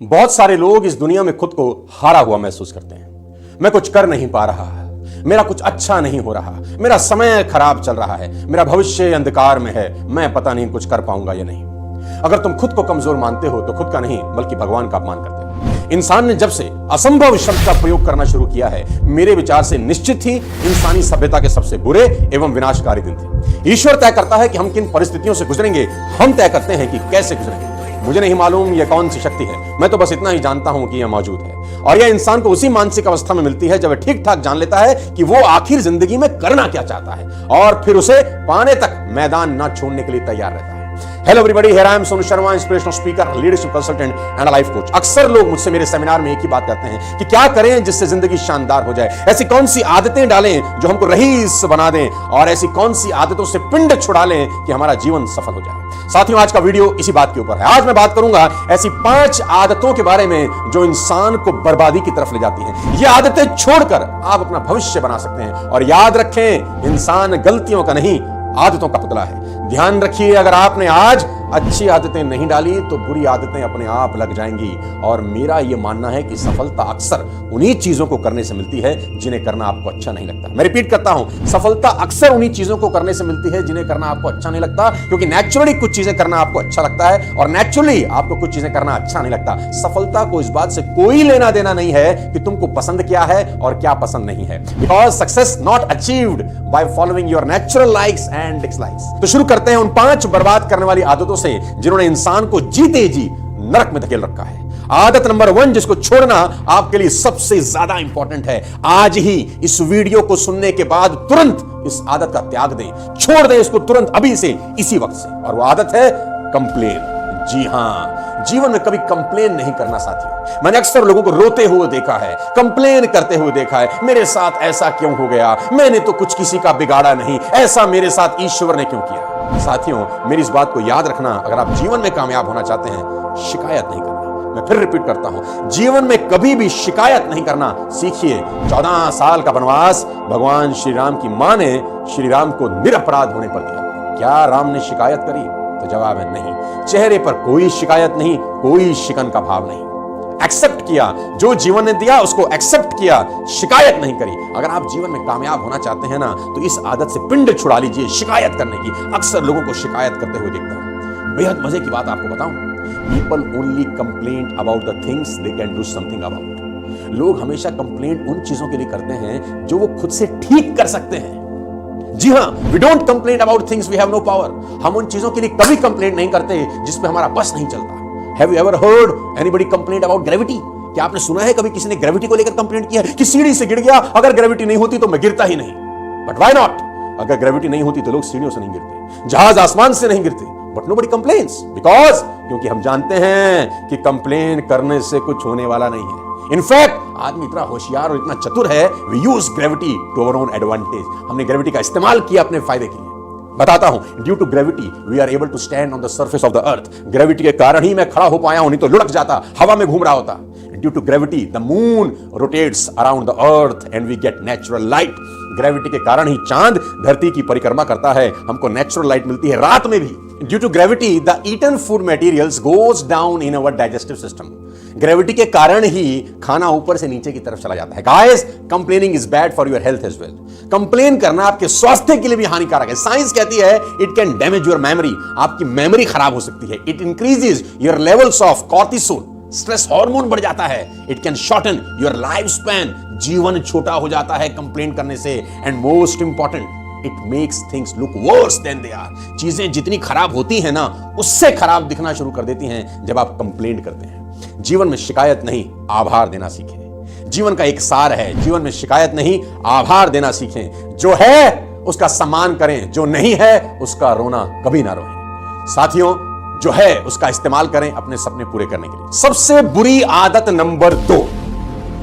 बहुत सारे लोग इस दुनिया में खुद को हारा हुआ महसूस करते हैं। मैं कुछ कर नहीं पा रहा, मेरा कुछ अच्छा नहीं हो रहा, मेरा समय खराब चल रहा है, मेरा भविष्य अंधकार में है, मैं पता नहीं कुछ कर पाऊंगा या नहीं। अगर तुम खुद को कमजोर मानते हो तो खुद का नहीं बल्कि भगवान का अपमान करते हो। इंसान ने जब से असंभव शब्द का प्रयोग करना शुरू किया है, मेरे विचार से निश्चित ही इंसानी सभ्यता के सबसे बुरे एवं विनाशकारी दिन थे। ईश्वर तय करता है कि हम किन परिस्थितियों से गुजरेंगे, हम तय करते हैं कि कैसे गुजरेंगे। मुझे नहीं मालूम यह कौन सी शक्ति है, मैं तो बस इतना ही जानता हूं कि यह मौजूद है, और यह इंसान को उसी मानसिक अवस्था में मिलती है जब वह ठीक ठाक जान लेता है कि वो आखिर जिंदगी में करना क्या चाहता है, और फिर उसे पाने तक मैदान न छोड़ने के लिए तैयार रहता है। Hello everybody, here I am Sonu Sharma, inspirational speaker, leadership consultant and life coach. अक्सर लोग मुझसे मेरे सेमिनार में एक ही बात कहते हैं कि क्या करें जिससे जिंदगी शानदार हो जाए, ऐसी कौन सी आदतें डालें जो हमको रईस बना दें, और ऐसी कौन सी आदतों से पिंड छुड़ा लें कि हमारा जीवन सफल हो जाए। साथियों, आज का वीडियो इसी बात के ऊपर है। आज मैं बात करूंगा ऐसी 5 आदतों के बारे में जो इंसान को बर्बादी की तरफ ले जाती हैं। ये आदतें छोड़कर आप अपना भविष्य बना सकते हैं। और याद रखें, इंसान गलतियों का नहीं, आदतों का पुतला है। ध्यान रखिए, अगर आपने आज अच्छी आदतें नहीं डाली तो बुरी आदतें अपने आप लग जाएंगी। और मेरा यह मानना है कि सफलता अक्सर उन्हीं चीजों को करने से मिलती है जिन्हें करना आपको अच्छा नहीं लगता। मैं रिपीट करता हूं, सफलता अक्सर उन्हीं चीजों को करने से मिलती है जिन्हें करना आपको अच्छा नहीं लगता, क्योंकि नेचुरली कुछ चीजें करना आपको अच्छा लगता है और नेचुरली आपको कुछ चीजें करना अच्छा नहीं लगता। सफलता को इस बात से कोई लेना देना नहीं है कि तुमको पसंद क्या है और क्या पसंद नहीं है, because success not achieved by following your natural likes and dislikes. तो शुरू करते हैं उन 5 बर्बाद करने वाली आदतों से जिन्होंने इंसान को जीते जी नरक में धकेल रखा है। आदत नंबर 1, जिसको छोड़ना आपके लिए सबसे ज्यादा इंपॉर्टेंट है। आज ही इस वीडियो को सुनने के बाद तुरंत इस आदत का त्याग दें, छोड़ दें इसको तुरंत, अभी से, इसी वक्त से। और वो आदत है कंप्लेन। जी हां, जीवन में कभी कंप्लेन नहीं करना साथियों। मैंने अक्सर लोगों को रोते हुए देखा है, कंप्लेन करते हुए देखा है, मेरे साथ ऐसा क्यों हो गया, मैंने तो कुछ किसी का बिगाड़ा नहीं, ऐसा मेरे साथ ईश्वर ने क्यों किया। साथियों, मेरी इस बात को याद रखना, अगर आप जीवन में कामयाब होना चाहते हैं, शिकायत नहीं करना। मैं फिर रिपीट करता हूं, जीवन में कभी भी शिकायत नहीं करना सीखिए। 14 साल का वनवास भगवान श्री राम की मां ने श्री राम को निरपराध होने पर दिया। क्या राम ने शिकायत करी? तो जवाब है नहीं। चेहरे पर कोई शिकायत नहीं, कोई शिकन का भाव नहीं। एक्सेप्ट किया, जो जीवन ने दिया उसको एक्सेप्ट किया, शिकायत नहीं करी। अगर आप जीवन में कामयाब होना चाहते हैं ना, तो इस आदत से पिंड छुड़ा लीजिए, शिकायत करने की। अक्सर लोगों को शिकायत करते हुए देखता हूं। बेहद मजे की बात आपको बताऊं, people only complain about the things they can do something about. लोग हमेशा कंप्लेंट उन चीजों के लिए करते हैं जो वो खुद से ठीक कर सकते हैं। जी हां, we don't complain about things we have no power. हम उन चीजों के लिए कभी कंप्लेंट नहीं करते जिस पे हमारा बस नहीं चलता। Have you ever heard anybody complain about gravity? क्या आपने सुना है कभी किसी ने ग्रेविटी को लेकर कंप्लेंट किया है कि सीढ़ी से गिर गया, अगर ग्रेविटी नहीं होती तो मैं गिरता ही नहीं। But why not? अगर ग्रेविटी नहीं होती तो लोग सीढ़ियों से नहीं गिरते, जहाज आसमान से नहीं गिरते, बट नोबडी कंप्लेन्स, बिकॉज क्योंकि हम जानते हैं कि कंप्लेन करने से कुछ होने वाला नहीं है। इनफैक्ट आदमी इतना होशियार और इतना चतुर है, we use gravity to our own advantage. हमने ग्रेविटी का इस्तेमाल किया अपने फायदे के लिए। बताता हूं, due to gravity we are able to stand on the surface of the earth. Gravity के कारण ही मैं खड़ा हो पाया हूं, नहीं तो लुढ़क जाता, हवा में घूम रहा होता। Due to gravity the moon rotates around the earth and we get natural light. Gravity के कारण ही चांद धरती की परिक्रमा करता है, हमको नेचुरल लाइट मिलती है रात में भी। Due to gravity the eaten food materials goes down in our digestive system. Gravity के कारण ही खाना ऊपर से नीचे की तरफ चला जाता है। Guys, complaining is bad for your health as well. Complain करना आपके स्वास्थ्य के लिए भी हानिकारक है। साइंस कहती है it can damage your memory. आपकी मेमोरी खराब हो सकती है। It increases your levels of cortisol, stress hormone बढ़ जाता है। It can shorten your life span, जीवन छोटा हो जाता है कंप्लेन करने से। And most important, it makes things look worse than they are. चीजें जितनी खराब होती हैं ना, उससे खराब दिखना शुरू कर देती हैं जब आप कंप्लेंट करते हैं। जीवन में शिकायत नहीं, आभार देना सीखें। जीवन का एक सार है, जीवन में शिकायत नहीं, आभार देना सीखें। जो है उसका सम्मान करें, जो नहीं है उसका रोना कभी ना रोएं। साथियों, जो है उसका इस्तेमाल करें अपने सपने पूरे करने के लिए। सबसे बुरी आदत नंबर 2,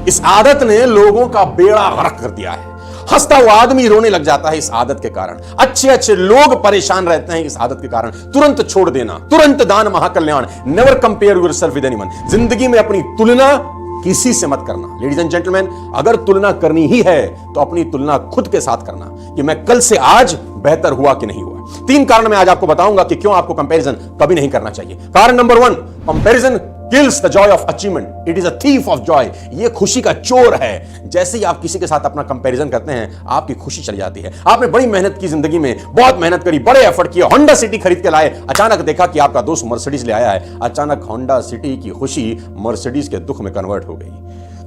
इस आदत ने लोगों का बेड़ा गर्क कर दिया है। हंसता हुआ आदमी रोने लग जाता है इस आदत के कारण। अच्छे अच्छे लोग परेशान रहते हैं इस आदत के कारण। तुरंत छोड़ देना, तुरंत दान महाकल्याण। Never compare yourself with anyone. जिंदगी में अपनी तुलना किसी से मत करना। लेडीज एंड जेंटलमैन, अगर तुलना करनी ही है तो अपनी तुलना खुद के साथ करना कि मैं कल से आज बेहतर हुआ कि नहीं हुआ। 3 कारण मैं आज आपको बताऊंगा कि क्यों आपको कंपैरिजन कभी नहीं करना चाहिए। कारण number 1, comparison kills the Joy of achievement, it is a thief of Joy. ये खुशी का चोर है। जैसे ही आप किसी के साथ अपना कंपैरिजन करते हैं, आपकी खुशी चली जाती है। आपने बड़ी मेहनत की जिंदगी में, बहुत मेहनत करी, बड़े एफर्ट किए, होंडा सिटी खरीद के लाए, अचानक देखा कि आपका दोस्त मर्सिडीज ले आया है। अचानक होंडा सिटी की खुशी मर्सिडीज के दुख में कन्वर्ट हो गई।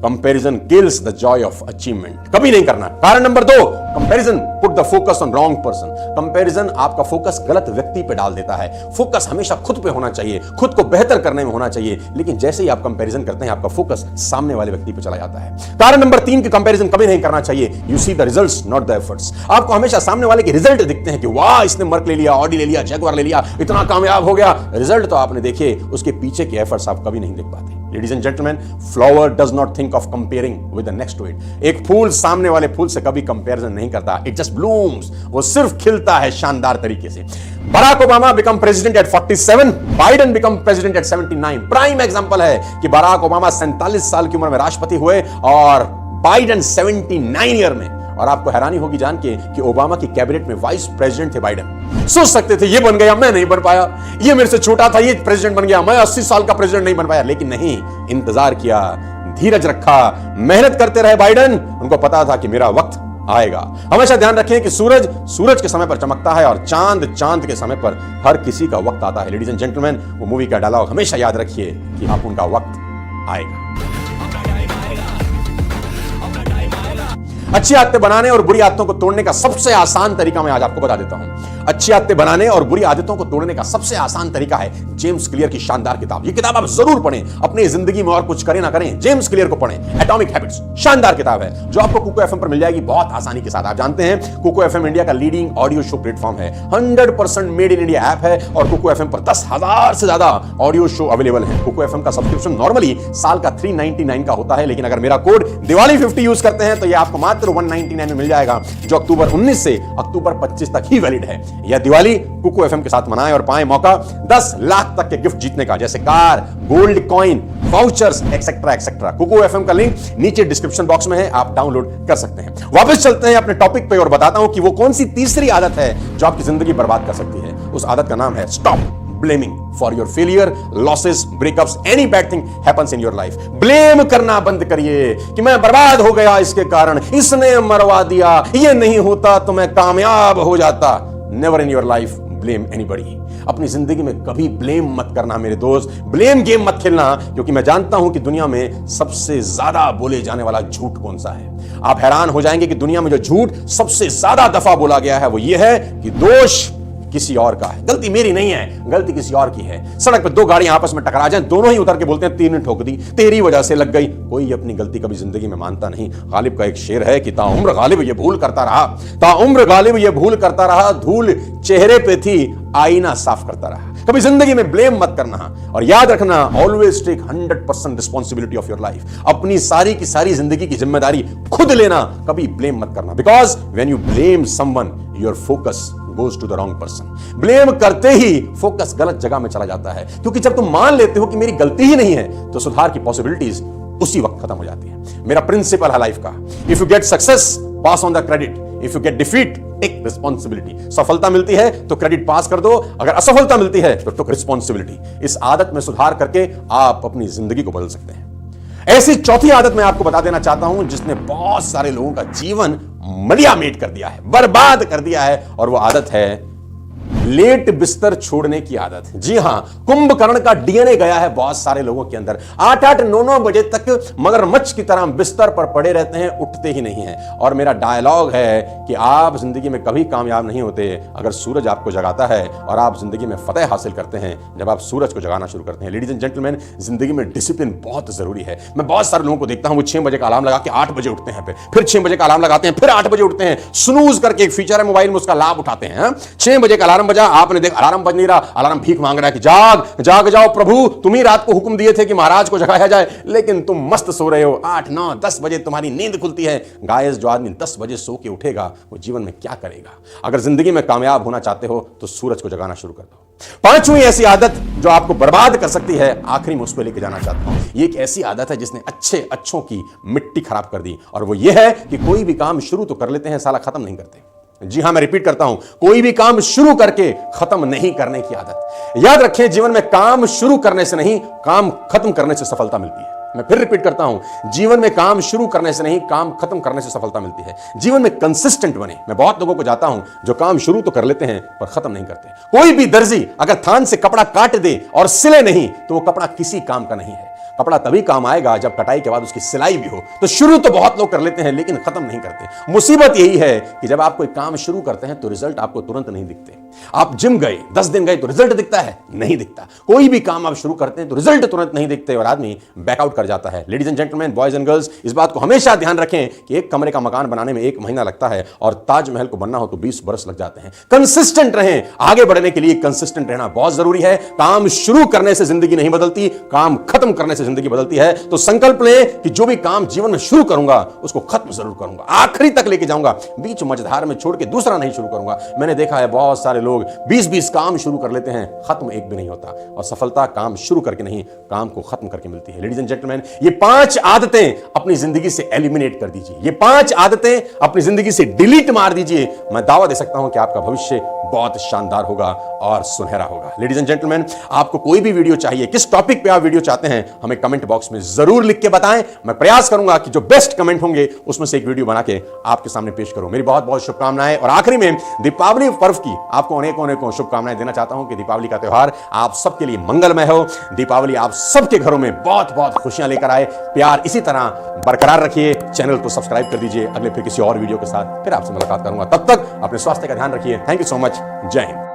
Comparison kills the Joy of achievement. कभी नहीं करना। कारण number 2, comparison put the focus on wrong person. Comparison आपका फोकस गलत व्यक्ति पे डाल देता है। फोकस हमेशा खुद पे होना चाहिए, खुद को बेहतर करने में होना चाहिए, लेकिन जैसे ही आप कंपैरिजन करते हैं, आपका फोकस सामने वाले व्यक्ति पे चला जाता है। कारण नंबर 3 की कंपैरिजन कभी नहीं करना चाहिए। You see the results not the efforts. आपको हमेशा सामने वाले के रिजल्ट दिखते हैं कि वाह, इसने मर्क ले लिया, ऑडी ले लिया, जैगुआर ले लिया, इतना कामयाब हो गया। रिजल्ट तो आपने देखे, उसके पीछे के एफर्ट्स आप कभी नहीं देख पाते। Ladies and gentlemen, flower does not think of comparing with the next to it. एक फूल सामने वाले फूल से कभी कंपैरिजन नहीं करता। It just blooms. वो सिर्फ खिलता है शानदार तरीके से। Barack Obama become president at 47, Biden become president at 79। Prime example है कि बराक ओबामा 47 साल की उम्र में राष्ट्रपति हुए और बाइडेन 79 ईयर में। और आपको हैरानी होगी जान के कि ओबामा की कैबिनेट में वाइस प्रेसिडेंट थे बाइडेन। सोच सकते थे ये बन गया, मैं नहीं बन पाया, ये मेरे से छोटा था, ये प्रेसिडेंट बन गया, मैं 80 साल का प्रेसिडेंट नहीं बन पाया। लेकिन नहीं, इंतजार किया, धीरज रखा, मेहनत करते रहे बाइडेन। उनको पता था कि मेरा वक्त आएगा। हमेशा ध्यान रखें कि सूरज सूरज के समय पर चमकता है और चांद चांद के समय पर हर किसी का वक्त आता है। लेडीज एंड जेंटलमैन, वो मूवी का डायलॉग हमेशा याद रखिए कि आप उनका वक्त आएगा। अच्छी आदतें बनाने और बुरी आदतों को तोड़ने का सबसे आसान तरीका मैं आज आपको बता देता हूं। अच्छी आदतें बनाने और बुरी आदतों को तोड़ने का सबसे आसान तरीका है जेम्स क्लियर की शानदार किताब। ये किताब आप जरूर पढ़ें, अपनी जिंदगी में और कुछ करें ना करें, जेम्स क्लियर को पढ़ें। एटॉमिक हैबिट्स शानदार किताब है जो आपको कुको एफएम पर मिल जाएगी बहुत आसानी के साथ। आप जानते हैं कुको एफएम इंडिया का लीडिंग ऑडियो शो प्लेटफॉर्म है। 100% मेड इन इंडिया ऐप है और कुको एफएम पर 10,000 से ज्यादा ऑडियो शो अवेलेबल है। कुको एफएम का सब्सक्रिप्शन नॉर्मली साल का 399 का होता है, लेकिन अगर मेरा कोड दिवाली 50 यूज करते हैं तो यह आपको मात्र 199 में मिल जाएगा, जो अक्टूबर 19 से अक्टूबर 25 तक ही वैलिड है। यह दिवाली कुको एफएम के साथ मनाएं और पाएं मौका 10 लाख तक के गिफ्ट जीतने का, जैसे car, gold coin, vouchers etcetera etcetera. Kuku FM का लिंक नीचे डिस्क्रिप्शन बॉक्स में है, आप डाउनलोड कर सकते हैं। वापस चलते हैं अपने टॉपिक पे और बताता हूं कि वो कौन सी तीसरी आदत है जो आपकी जिंदगी बर्बाद कर सकती है। उस आदत का नाम है stop blaming for your failure, losses, breakups, any bad thing happens in your life. Blame करना बंद करिए कि मैं बर्बाद हो गया इसके कारण, इसने मरवा दिया, ये नहीं होता तो मैं कामयाब हो जाता। Never in your life blame anybody. अपनी जिंदगी में कभी ब्लेम मत करना मेरे दोस्त, ब्लेम गेम मत खेलना, क्योंकि मैं जानता हूं कि दुनिया में सबसे ज्यादा बोले जाने वाला झूठ कौन सा है। आप हैरान हो जाएंगे कि दुनिया में जो झूठ सबसे ज्यादा दफा बोला गया है वो ये है कि दोष किसी और का है, गलती मेरी नहीं है, गलती किसी और की है। सड़क पर दो गाड़ियां आपस में टकरा जाएं, दोनों ही उतर के बोलते हैं तीन ने ठोक दी, तेरी वजह से लग गई। कोई अपनी गलती कभी जिंदगी में मानता नहीं। गालिब का एक शेर है कि ताउम्र गालिब ये भूल करता रहा, ताउम्र गालिब ये भूल करता रहा, धूल चेहरे पे थी आईना साफ करता रहा। कभी जिंदगी में ब्लेम मत करना और याद रखना, always take 100% responsibility of your life. अपनी सारी की सारी जिंदगी की जिम्मेदारी खुद लेना, कभी ब्लेम मत करना। Because when you blame someone your focus goes to the wrong person। Blame करते ही फोकस गलत जगह में चला जाता है, क्योंकि जब तुम मान लेते हो कि मेरी गलती ही नहीं है तो सुधार की पॉसिबिलिटीज उसी वक्त खत्म हो जाती है। मेरा प्रिंसिपल है लाइफ का, if you get success pass on the credit, if you get defeat take responsibility. सफलता मिलती है तो क्रेडिट पास कर दो, अगर असफलता मिलती है तो टेक रिस्पॉन्सिबिलिटी। इस आदत में सुधार करके आप अपनी जिंदगी को बदल सकते हैं। ऐसी चौथी आदत मैं आपको बता देना चाहता हूं जिसने बहुत सारे लोगों का जीवन मलियामेट कर दिया है, बर्बाद कर दिया है, और वो आदत है लेट बिस्तर छोड़ने की आदत। जी हां, कुंभकर्ण का डीएनए गया है बहुत सारे लोगों के अंदर। 8-8, 9-9 बजे तक मगरमच्छ की तरह बिस्तर पर पड़े रहते हैं, उठते ही नहीं हैं। और मेरा डायलॉग है कि आप जिंदगी में कभी कामयाब नहीं होते अगर सूरज आपको जगाता है, और आप जिंदगी में फतेह हासिल करते हैं जब आप सूरज को जगाना शुरू करते हैं। लेडीज एंड जेंटलमैन, जिंदगी में डिसिप्लिन बहुत जरूरी है। मैं बहुत सारे लोगों को देखता हूं, वो 6 बजे का अलार्म लगा के 8 बजे उठते हैं, फिर 6 बजे का अलार्म लगाते हैं, फिर 8 बजे उठते हैं। स्नूज करके एक फीचर है मोबाइल में, उसका लाभ उठाते हैं। 6 बजे का अलार्म बजा, आपने देखा अलार्म बज नहीं रहा, अलार्म भीख मांग रहा है कि जाग जाग जाओ प्रभु, तुम ही रात को हुक्म दिए थे कि महाराज को जगाया जाए, लेकिन तुम मस्त सो रहे हो। 8, 9, 10 बजे तुम्हारी नींद खुलती है। गाइस, जो आदमी 10 बजे सो के उठेगा वो जीवन में क्या करेगा? अगर जिंदगी में कामयाब होना चाहते हो तो सूरज को जगाना शुरू कर दो। 5वीं ऐसी आदत जो आपको बर्बाद कर सकती है, आखिरी में उस पर लेके जाना चाहता हूं। ये एक ऐसी आदत है जिसने अच्छों की मिट्टी खराब कर दी, और वो ये है कि कोई भी काम शुरू तो कर लेते हैं, साला खत्म नहीं करते। जी हां, मैं रिपीट करता हूं, कोई भी काम शुरू करके खत्म नहीं करने की आदत। याद रखें, जीवन में काम शुरू करने से नहीं, काम खत्म करने से सफलता मिलती है। मैं फिर रिपीट करता हूं, जीवन में काम शुरू करने से नहीं, काम खत्म करने से सफलता मिलती है। जीवन में कंसिस्टेंट बने। मैं बहुत लोगों को जाता हूं जो काम शुरू तो कर लेते हैं पर खत्म नहीं करते। कोई भी दर्जी अगर थान से कपड़ा काट दे और सिले नहीं तो वो कपड़ा किसी काम का नहीं है। कपड़ा तभी काम आएगा जब कटाई के बाद उसकी सिलाई भी हो। तो शुरू तो बहुत लोग कर लेते हैं लेकिन खत्म नहीं करते। मुसीबत यही है कि जब आप कोई काम शुरू करते हैं तो रिजल्ट आपको तुरंत नहीं दिखते। आप जिम गए, 10 दिन गए तो रिजल्ट दिखता है? नहीं दिखता। कोई भी काम आप शुरू करते हैं तो रिजल्ट तुरंत नहीं दिखते और आदमी बैकआउट कर जाता है। Ladies and gentleman, boys and girls, इस बात को हमेशा ध्यान रखें कि एक कमरे का मकान बनाने में 1 महीना लगता है और ताजमहल को बनना हो तो 20 बरस लग जाते हैं। कंसिस्टेंट रहें। आगे बढ़ने के लिए कंसिस्टेंट रहना बहुत जरूरी है। काम शुरू करने से जिंदगी नहीं बदलती, काम खत्म करने से जिंदगी बदलती है। तो संकल्प लें कि जो भी काम जीवन में शुरू करूंगा उसको खत्म जरूर करूंगा, आखिरी तक लेके जाऊंगा, बीच मझधार में छोड़ के दूसरा नहीं शुरू करूंगा। मैंने देखा है बहुत सारे लोग 20-20 काम शुरू कर लेते हैं, खत्म एक भी नहीं होता। और सफलता काम शुरू करके नहीं, काम को खत्म करके मिलती है। लेडीज एंड जेंटलमैन, ये 5 आदतें अपनी जिंदगी से एलिमिनेट कर दीजिए। ये 5 आदतें अपनी जिंदगी से डिलीट मार दीजिए। मैं दावा दे सकता हूं कि आपका भविष्य बहुत शानदार होगा और सुनहरा होगा। लेडीज एंड जेंटलमैन, आपको कोई भी वीडियो चाहिए, किस टॉपिक पे आप वीडियो चाहते हैं, हमें कमेंट बॉक्स में जरूर लिख के बताएं। मैं प्रयास करूंगा कि जो बेस्ट कमेंट होंगे उसमें से एक वीडियो बना के आपके सामने पेश करूं। मेरी बहुत बहुत शुभकामनाएं। और आखिरी में दीपावली पर्व की आपको अनेकों शुभकामनाएं देना चाहता हूं कि दीपावली का त्यौहार आप सबके लिए मंगलमय हो। दीपावली आप सबके घरों में बहुत बहुत खुशियां लेकर आए। प्यार इसी तरह बरकरार रखिए। चैनल को सब्सक्राइब कर दीजिए। अगले फिर किसी और वीडियो के साथ फिर आपसे मुलाकात करूंगा। तब तक अपने स्वास्थ्य का ध्यान रखिए। Thank you so much. जय हिंद।